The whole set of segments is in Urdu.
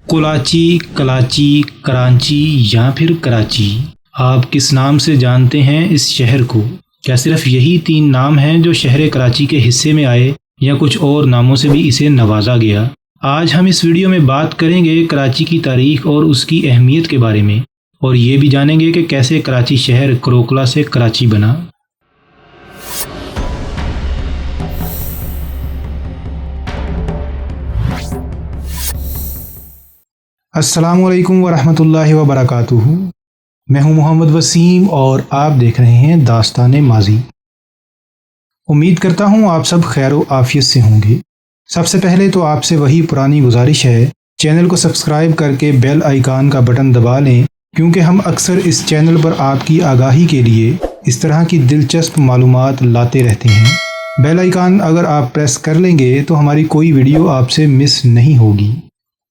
کولاچی، کلاچی، کرانچی یا پھر کراچی، آپ کس نام سے جانتے ہیں اس شہر کو؟ کیا صرف یہی 3 نام ہیں جو شہر کراچی کے حصے میں آئے یا کچھ اور ناموں سے بھی اسے نوازا گیا؟ آج ہم اس ویڈیو میں بات کریں گے کراچی کی تاریخ اور اس کی اہمیت کے بارے میں، اور یہ بھی جانیں گے کہ کیسے کراچی شہر کروکلا سے کراچی بنا۔ السلام علیکم ورحمۃ اللہ وبرکاتہ۔ میں ہوں محمد وسیم اور آپ دیکھ رہے ہیں داستان ماضی۔ امید کرتا ہوں آپ سب خیر و عافیت سے ہوں گے۔ سب سے پہلے تو آپ سے وہی پرانی گزارش ہے، چینل کو سبسکرائب کر کے بیل آئیکن کا بٹن دبا لیں، کیونکہ ہم اکثر اس چینل پر آپ کی آگاہی کے لیے اس طرح کی دلچسپ معلومات لاتے رہتے ہیں۔ بیل آئیکن اگر آپ پریس کر لیں گے تو ہماری کوئی ویڈیو آپ سے مس نہیں ہوگی۔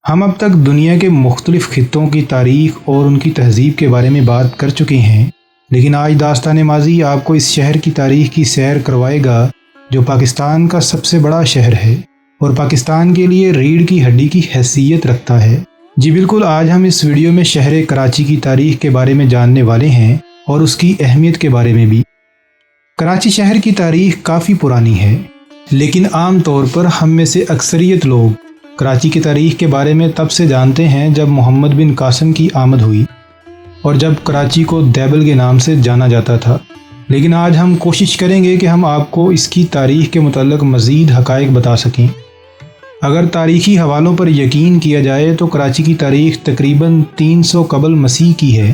ہم اب تک دنیا کے مختلف خطوں کی تاریخ اور ان کی تہذیب کے بارے میں بات کر چکے ہیں، لیکن آج داستان ماضی آپ کو اس شہر کی تاریخ کی سیر کروائے گا جو پاکستان کا سب سے بڑا شہر ہے اور پاکستان کے لیے ریڑھ کی ہڈی کی حیثیت رکھتا ہے۔ جی بالکل، آج ہم اس ویڈیو میں شہر کراچی کی تاریخ کے بارے میں جاننے والے ہیں اور اس کی اہمیت کے بارے میں بھی۔ کراچی شہر کی تاریخ کافی پرانی ہے، لیکن عام طور پر ہم میں سے اکثریت لوگ کراچی کی تاریخ کے بارے میں تب سے جانتے ہیں جب محمد بن قاسم کی آمد ہوئی اور جب کراچی کو دیبل کے نام سے جانا جاتا تھا۔ لیکن آج ہم کوشش کریں گے کہ ہم آپ کو اس کی تاریخ کے متعلق مزید حقائق بتا سکیں۔ اگر تاریخی حوالوں پر یقین کیا جائے تو کراچی کی تاریخ تقریباً 300 قبل مسیح کی ہے۔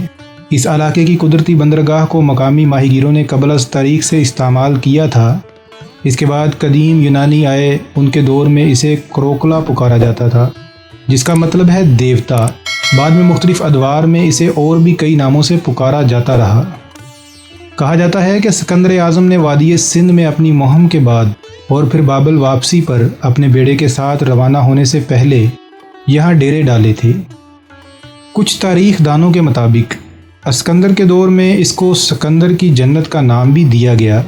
اس علاقے کی قدرتی بندرگاہ کو مقامی ماہی گیروں نے قبل از تاریخ سے استعمال کیا تھا۔ اس کے بعد قدیم یونانی آئے، ان کے دور میں اسے کروکلا پکارا جاتا تھا، جس کا مطلب ہے دیوتا۔ بعد میں مختلف ادوار میں اسے اور بھی کئی ناموں سے پکارا جاتا رہا۔ کہا جاتا ہے کہ سکندر اعظم نے وادی سندھ میں اپنی مہم کے بعد اور پھر بابل واپسی پر اپنے بیڑے کے ساتھ روانہ ہونے سے پہلے یہاں ڈیرے ڈالے تھے۔ کچھ تاریخ دانوں کے مطابق اسکندر کے دور میں اس کو سکندر کی جنت کا نام بھی دیا گیا۔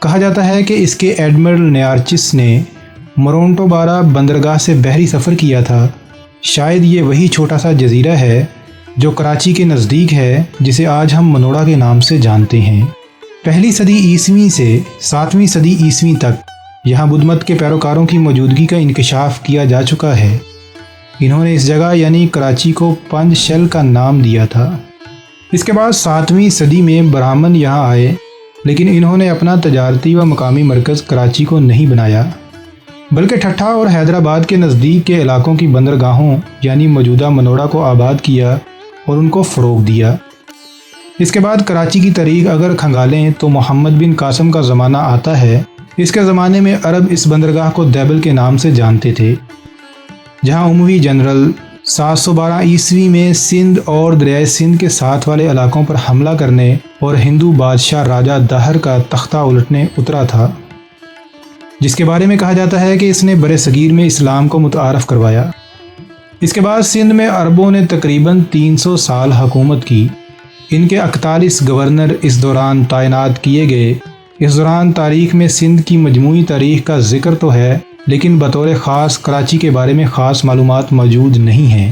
کہا جاتا ہے کہ اس کے ایڈمرل نیارچس نے مورونٹو بارہ بندرگاہ سے بحری سفر کیا تھا۔ شاید یہ وہی چھوٹا سا جزیرہ ہے جو کراچی کے نزدیک ہے، جسے آج ہم منوڑا کے نام سے جانتے ہیں۔ پہلی صدی عیسوی سے 7ویں صدی عیسوی تک یہاں بدھ مت کے پیروکاروں کی موجودگی کا انکشاف کیا جا چکا ہے۔ انہوں نے اس جگہ یعنی کراچی کو پنج شل کا نام دیا تھا۔ اس کے بعد 7ویں صدی میں برہمن یہاں آئے، لیکن انہوں نے اپنا تجارتی و مقامی مرکز کراچی کو نہیں بنایا، بلکہ ٹھٹھا اور حیدرآباد کے نزدیک کے علاقوں کی بندرگاہوں یعنی موجودہ منوڑا کو آباد کیا اور ان کو فروغ دیا۔ اس کے بعد کراچی کی تاریخ اگر کھنگالیں تو محمد بن قاسم کا زمانہ آتا ہے۔ اس کے زمانے میں عرب اس بندرگاہ کو دیبل کے نام سے جانتے تھے، جہاں اموی جنرل 712 عیسوی میں سندھ اور دریائے سندھ کے ساتھ والے علاقوں پر حملہ کرنے اور ہندو بادشاہ راجہ دہر کا تختہ الٹنے اترا تھا، جس کے بارے میں کہا جاتا ہے کہ اس نے برِ صغیر میں اسلام کو متعارف کروایا۔ اس کے بعد سندھ میں عربوں نے تقریباً 300 سال حکومت کی۔ ان کے 41 گورنر اس دوران تعینات کیے گئے۔ اس دوران تاریخ میں سندھ کی مجموعی تاریخ کا ذکر تو ہے، لیکن بطور خاص کراچی کے بارے میں خاص معلومات موجود نہیں ہیں،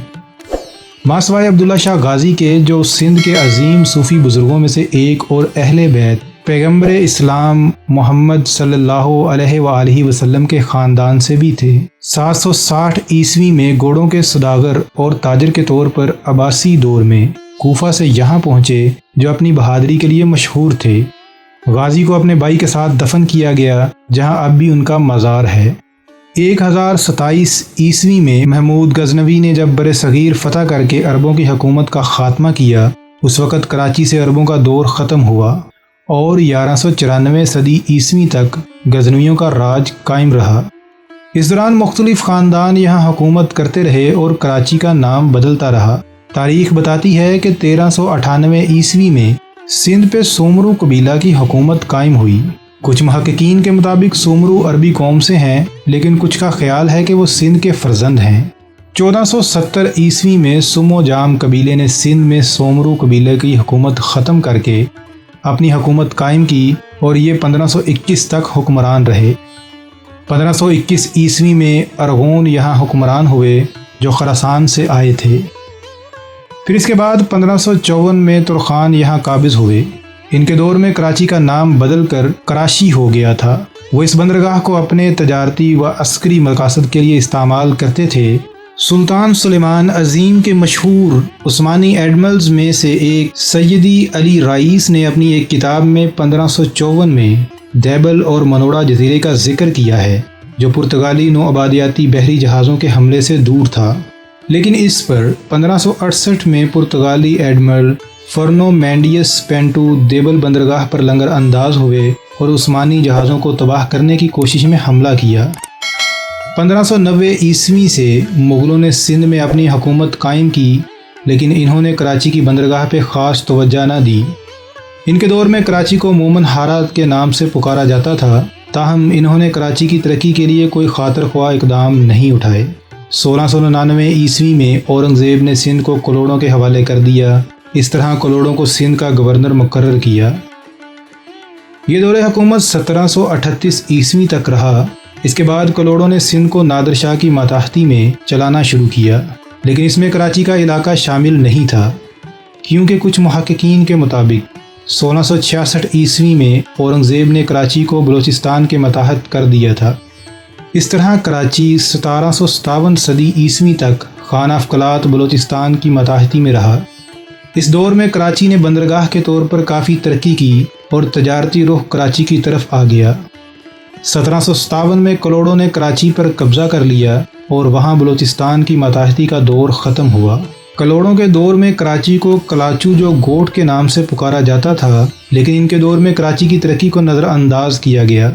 ماسوائے عبداللہ شاہ غازی کے، جو سندھ کے عظیم صوفی بزرگوں میں سے ایک اور اہل بیت پیغمبر اسلام محمد صلی اللہ علیہ وآلہ وسلم کے خاندان سے بھی تھے۔ 760 عیسوی میں گھوڑوں کے سوداگر اور تاجر کے طور پر عباسی دور میں کوفہ سے یہاں پہنچے، جو اپنی بہادری کے لیے مشہور تھے۔ غازی کو اپنے بھائی کے ساتھ دفن کیا گیا، جہاں اب بھی ان کا مزار ہے۔ 1027 عیسوی میں محمود غزنوی نے جب برِ صغیر فتح کر کے عربوں کی حکومت کا خاتمہ کیا، اس وقت کراچی سے عربوں کا دور ختم ہوا اور 1194 صدی عیسوی تک غزنویوں کا راج قائم رہا۔ اس دوران مختلف خاندان یہاں حکومت کرتے رہے اور کراچی کا نام بدلتا رہا۔ تاریخ بتاتی ہے کہ 1398 عیسوی میں سندھ پہ سومرو قبیلہ کی حکومت قائم ہوئی۔ کچھ محققین کے مطابق سومرو عربی قوم سے ہیں، لیکن کچھ کا خیال ہے کہ وہ سندھ کے فرزند ہیں۔ 1470 عیسوی میں سمو جام قبیلے نے سندھ میں سومرو قبیلے کی حکومت ختم کر کے اپنی حکومت قائم کی اور یہ 1521 تک حکمران رہے۔ 1521 عیسوی میں ارغون یہاں حکمران ہوئے جو خراسان سے آئے تھے۔ پھر اس کے بعد 1554 میں ترخان یہاں قابض ہوئے۔ ان کے دور میں کراچی کا نام بدل کر کراشی ہو گیا تھا۔ وہ اس بندرگاہ کو اپنے تجارتی و عسکری مقاصد کے لیے استعمال کرتے تھے۔ سلطان سلیمان عظیم کے مشہور عثمانی ایڈمرلز میں سے ایک سیدی علی رئیس نے اپنی ایک کتاب میں 1554 میں دیبل اور منوڑا جزیرے کا ذکر کیا ہے، جو پرتگالی نوآبادیاتی بحری جہازوں کے حملے سے دور تھا، لیکن اس پر 1568 میں پرتگالی ایڈمرل فرنو مینڈیس پینٹو دیبل بندرگاہ پر لنگر انداز ہوئے اور عثمانی جہازوں کو تباہ کرنے کی کوشش میں حملہ کیا۔ 1590 عیسوی سے مغلوں نے سندھ میں اپنی حکومت قائم کی، لیکن انہوں نے کراچی کی بندرگاہ پہ خاص توجہ نہ دی۔ ان کے دور میں کراچی کو مومن ہارات کے نام سے پکارا جاتا تھا، تاہم انہوں نے کراچی کی ترقی کے لیے کوئی خاطر خواہ اقدام نہیں اٹھائے۔ 1699 عیسوی میں اورنگزیب نے سندھ کو کلوڑوں کے حوالے کر دیا۔ اس طرح کلوڑوں کو سندھ کا گورنر مقرر کیا۔ یہ دور حکومت 1738 عیسوی تک رہا۔ اس کے بعد کلوڑوں نے سندھ کو نادر شاہ کی ماتحتی میں چلانا شروع کیا، لیکن اس میں کراچی کا علاقہ شامل نہیں تھا، کیونکہ کچھ محققین کے مطابق 1666 عیسوی میں اورنگزیب نے کراچی کو بلوچستان کے ماتحت کر دیا تھا۔ اس طرح کراچی 1757 صدی عیسوی تک خانہ افقلات بلوچستان کی ماتحتی میں رہا۔ اس دور میں کراچی نے بندرگاہ کے طور پر کافی ترقی کی اور تجارتی رخ کراچی کی طرف آ گیا۔ 1757 میں کلوڑوں نے کراچی پر قبضہ کر لیا اور وہاں بلوچستان کی ماتحتی کا دور ختم ہوا۔ کلوڑوں کے دور میں کراچی کو کلاچو جو گوٹ کے نام سے پکارا جاتا تھا، لیکن ان کے دور میں کراچی کی ترقی کو نظر انداز کیا گیا۔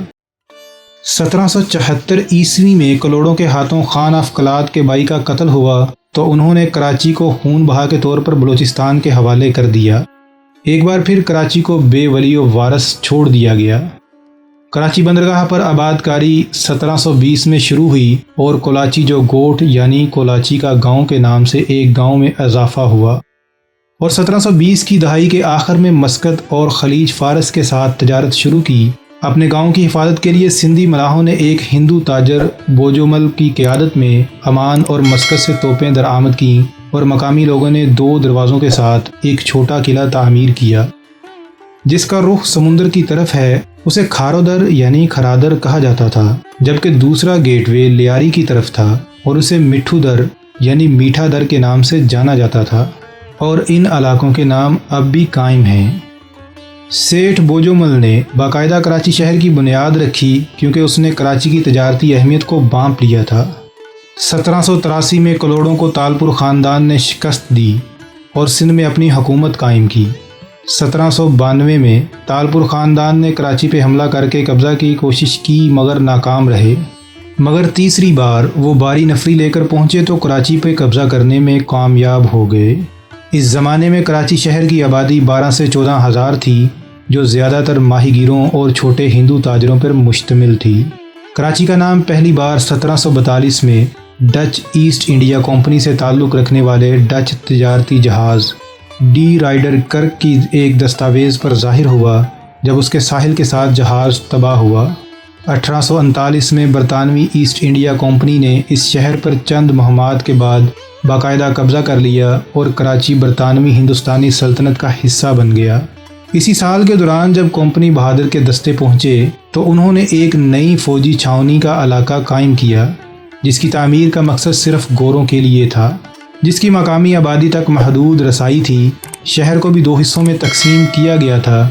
1774 عیسوی میں کلوڑوں کے ہاتھوں خان افقلات کے بھائی کا قتل ہوا تو انہوں نے کراچی کو خون بہا کے طور پر بلوچستان کے حوالے کر دیا۔ ایک بار پھر کراچی کو بے ولی و وارث چھوڑ دیا گیا۔ کراچی بندرگاہ پر آباد کاری 1720 میں شروع ہوئی اور کولاچی جو گوٹ یعنی کولاچی کا گاؤں کے نام سے ایک گاؤں میں اضافہ ہوا، اور 1720 کی دہائی کے آخر میں مسقط اور خلیج فارس کے ساتھ تجارت شروع کی۔ اپنے گاؤں کی حفاظت کے لیے سندھی ملاحوں نے ایک ہندو تاجر بوجومل کی قیادت میں عمان اور مسقط سے توپیں درآمد کیں اور مقامی لوگوں نے 2 دروازوں کے ساتھ ایک چھوٹا قلعہ تعمیر کیا، جس کا رخ سمندر کی طرف ہے۔ اسے کھارودر یعنی کھرادر کہا جاتا تھا، جبکہ دوسرا گیٹ وے لیاری کی طرف تھا اور اسے مٹھو در یعنی میٹھا در کے نام سے جانا جاتا تھا، اور ان علاقوں کے نام اب بھی قائم ہیں۔ سیٹھ بوجومل نے باقاعدہ کراچی شہر کی بنیاد رکھی کیونکہ اس نے کراچی کی تجارتی اہمیت کو بانپ لیا تھا۔ 1783 میں کلوڑوں کو تالپور خاندان نے شکست دی اور سندھ میں اپنی حکومت قائم کی۔ 1792 میں تالپور خاندان نے کراچی پہ حملہ کر کے قبضہ کی کوشش کی مگر ناکام رہے، مگر تیسری بار وہ باری نفری لے کر پہنچے تو کراچی پہ قبضہ کرنے میں کامیاب ہو گئے۔ اس زمانے میں کراچی شہر کی آبادی 12 سے 14 ہزار تھی، جو زیادہ تر ماہی گیروں اور چھوٹے ہندو تاجروں پر مشتمل تھی۔ کراچی کا نام پہلی بار 1742 میں ڈچ ایسٹ انڈیا کمپنی سے تعلق رکھنے والے ڈچ تجارتی جہاز ڈی رائڈر کرک کی ایک دستاویز پر ظاہر ہوا، جب اس کے ساحل کے ساتھ جہاز تباہ ہوا۔ 1839 میں برطانوی ایسٹ انڈیا کمپنی نے اس شہر پر چند مہمات کے بعد باقاعدہ قبضہ کر لیا اور کراچی برطانوی ہندوستانی سلطنت کا حصہ بن گیا۔ اسی سال کے دوران جب کمپنی بہادر کے دستے پہنچے تو انہوں نے ایک نئی فوجی چھاؤنی کا علاقہ قائم کیا، جس کی تعمیر کا مقصد صرف گوروں کے لیے تھا، جس کی مقامی آبادی تک محدود رسائی تھی۔ شہر کو بھی 2 حصوں میں تقسیم کیا گیا تھا۔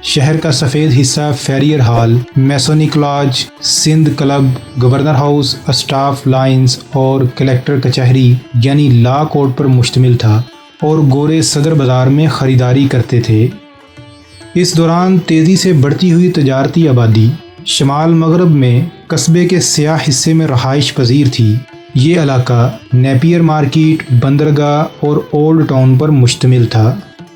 شہر کا سفید حصہ Frere hall, Masonic lodge, Sindh club, governor house, staff lines اور کلکٹر کچہری یعنی لا کورٹ پر مشتمل تھا، اور گورے صدر بازار میں خریداری کرتے تھے۔ اس دوران تیزی سے بڑھتی ہوئی تجارتی آبادی شمال مغرب میں قصبے کے سیاہ حصے میں رہائش پذیر تھی۔ یہ علاقہ نیپیر مارکیٹ، بندرگاہ اور اولڈ ٹاؤن پر مشتمل تھا۔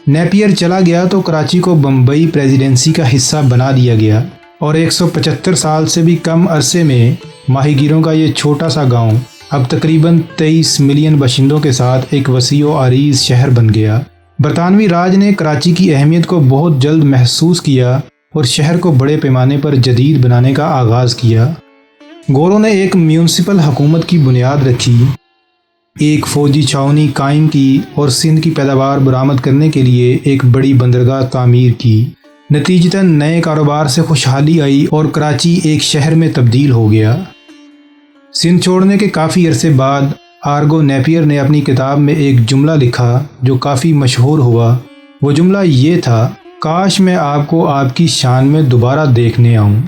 نیپیر چلا گیا تو کراچی کو بمبئی پریزیڈنسی کا حصہ بنا دیا گیا، اور 175 سال سے بھی کم عرصے میں ماہی گیروں کا یہ چھوٹا سا گاؤں اب تقریباً 23 ملین باشندوں کے ساتھ ایک وسیع و عریض شہر بن گیا۔ برطانوی راج نے کراچی کی اہمیت کو بہت جلد محسوس کیا اور شہر کو بڑے پیمانے پر جدید بنانے کا آغاز کیا۔ گوروں نے ایک میونسپل حکومت کی بنیاد رکھی، ایک فوجی چھاؤنی قائم کی اور سندھ کی پیداوار برآمد کرنے کے لیے ایک بڑی بندرگاہ تعمیر کی۔ نتیجتاً نئے کاروبار سے خوشحالی آئی اور کراچی ایک شہر میں تبدیل ہو گیا۔ سندھ چھوڑنے کے کافی عرصے بعد آرگو نیپیر نے اپنی کتاب میں ایک جملہ لکھا جو کافی مشہور ہوا۔ وہ جملہ یہ تھا، کاش میں آپ کو آپ کی شان میں دوبارہ دیکھنے آؤں۔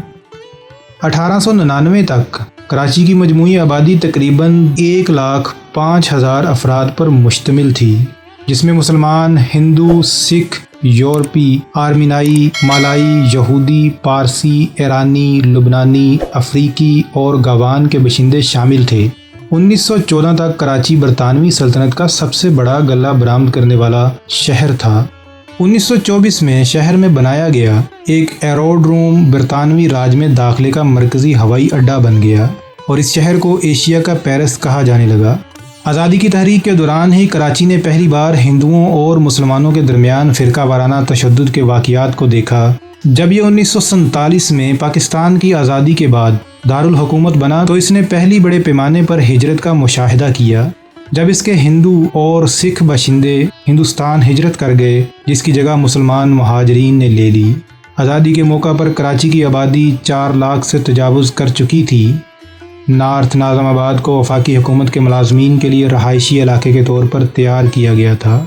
1899 تک کراچی کی مجموعی آبادی تقریباً 1,05,000 افراد پر مشتمل تھی، جس میں مسلمان، ہندو، سکھ، یورپی، آرمینائی، مالائی، یہودی، پارسی، ایرانی، لبنانی، افریقی اور گاوان کے باشندے شامل تھے۔ 1914 تک کراچی برطانوی سلطنت کا سب سے بڑا غلہ برآمد کرنے والا شہر تھا۔ 1924 میں شہر میں بنایا گیا ایک ایروڈروم برطانوی راج میں داخلے کا مرکزی ہوائی اڈہ بن گیا اور اس شہر کو ایشیا کا پیرس کہا جانے لگا۔ آزادی کی تحریک کے دوران ہی کراچی نے پہلی بار ہندوؤں اور مسلمانوں کے درمیان فرقہ وارانہ تشدد کے واقعات کو دیکھا۔ جب یہ 1947 میں پاکستان کی آزادی کے بعد دارالحکومت بنا تو اس نے پہلی بڑے پیمانے پر ہجرت کا مشاہدہ کیا، جب اس کے ہندو اور سکھ باشندے ہندوستان ہجرت کر گئے، جس کی جگہ مسلمان مہاجرین نے لے لی۔ آزادی کے موقع پر کراچی کی آبادی 4 لاکھ سے تجاوز کر چکی تھی۔ نارتھ ناظم آباد کو وفاقی حکومت کے ملازمین کے لیے رہائشی علاقے کے طور پر تیار کیا گیا تھا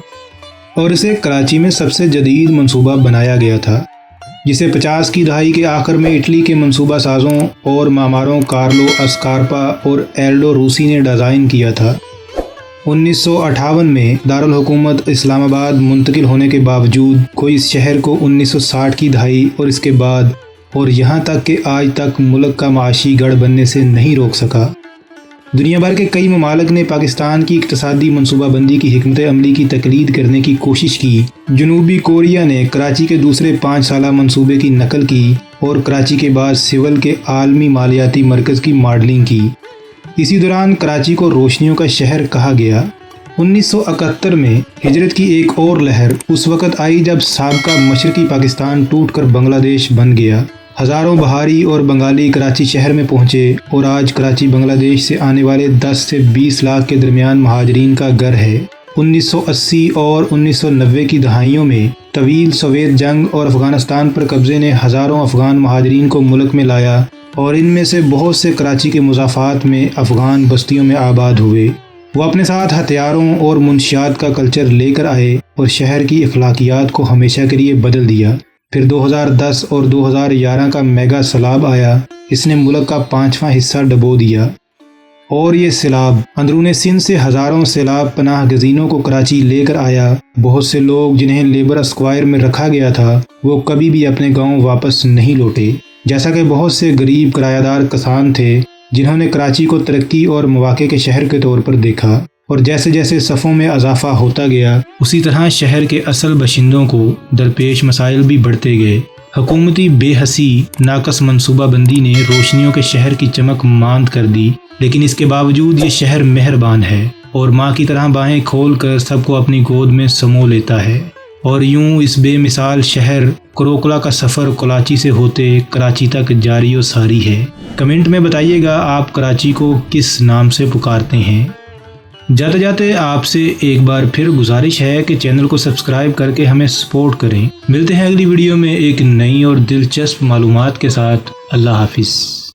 اور اسے کراچی میں سب سے جدید منصوبہ بنایا گیا تھا، جسے 50 کی دہائی کے آخر میں اٹلی کے منصوبہ سازوں اور معماروں کارلو اسکارپا اور ایلڈو روسی نے ڈیزائن کیا تھا۔ 1958 میں دارالحکومت اسلام آباد منتقل ہونے کے باوجود کوئی اس شہر کو 1960 کی دہائی اور اس کے بعد اور یہاں تک کہ آج تک ملک کا معاشی گڑھ بننے سے نہیں روک سکا۔ دنیا بھر کے کئی ممالک نے پاکستان کی اقتصادی منصوبہ بندی کی حکمت عملی کی تقلید کرنے کی کوشش کی۔ جنوبی کوریا نے کراچی کے دوسرے 5 سالہ منصوبے کی نقل کی اور کراچی کے بعد سول کے عالمی مالیاتی مرکز کی ماڈلنگ کی۔ اسی دوران کراچی کو روشنیوں کا شہر کہا گیا۔ 1971 میں ہجرت کی ایک اور لہر اس وقت آئی جب سابقہ مشرقی پاکستان ٹوٹ کر بنگلہ دیش بن گیا۔ ہزاروں بہاری اور بنگالی کراچی شہر میں پہنچے اور آج کراچی بنگلہ دیش سے آنے والے 10 سے 20 لاکھ کے درمیان مہاجرین کا گھر ہے۔ 1980 اور 1990 کی دہائیوں میں طویل سوویت جنگ اور افغانستان پر قبضے نے ہزاروں افغان مہاجرین کو ملک میں لایا اور ان میں سے بہت سے کراچی کے مضافات میں افغان بستیوں میں آباد ہوئے۔ وہ اپنے ساتھ ہتھیاروں اور منشیات کا کلچر لے کر آئے اور شہر کی اخلاقیات کو ہمیشہ کے لیے بدل دیا۔ پھر 2010 اور 2011 کا میگا سیلاب آیا، اس نے ملک کا 5واں حصہ ڈبو دیا اور یہ سیلاب اندرون سندھ سے ہزاروں سیلاب پناہ گزینوں کو کراچی لے کر آیا۔ بہت سے لوگ جنہیں لیبر اسکوائر میں رکھا گیا تھا وہ کبھی بھی اپنے گاؤں واپس نہیں لوٹے، جیسا کہ بہت سے غریب کرایہ دار کسان تھے جنہوں نے کراچی کو ترقی اور مواقع کے شہر کے طور پر دیکھا، اور جیسے جیسے صفوں میں اضافہ ہوتا گیا اسی طرح شہر کے اصل باشندوں کو درپیش مسائل بھی بڑھتے گئے۔ حکومتی بے حسی ناقص منصوبہ بندی نے روشنیوں کے شہر کی چمک ماند کر دی، لیکن اس کے باوجود یہ شہر مہربان ہے اور ماں کی طرح باہیں کھول کر سب کو اپنی گود میں سمو لیتا ہے۔ اور یوں اس بے مثال شہر کروکلا کا سفر کراچی سے ہوتے کراچی تک جاری و ساری ہے۔ کمنٹ میں بتائیے گا آپ کراچی کو کس نام سے پکارتے ہیں۔ جاتے جاتے آپ سے ایک بار پھر گزارش ہے کہ چینل کو سبسکرائب کر کے ہمیں سپورٹ کریں۔ ملتے ہیں اگلی ویڈیو میں ایک نئی اور دلچسپ معلومات کے ساتھ۔ اللہ حافظ۔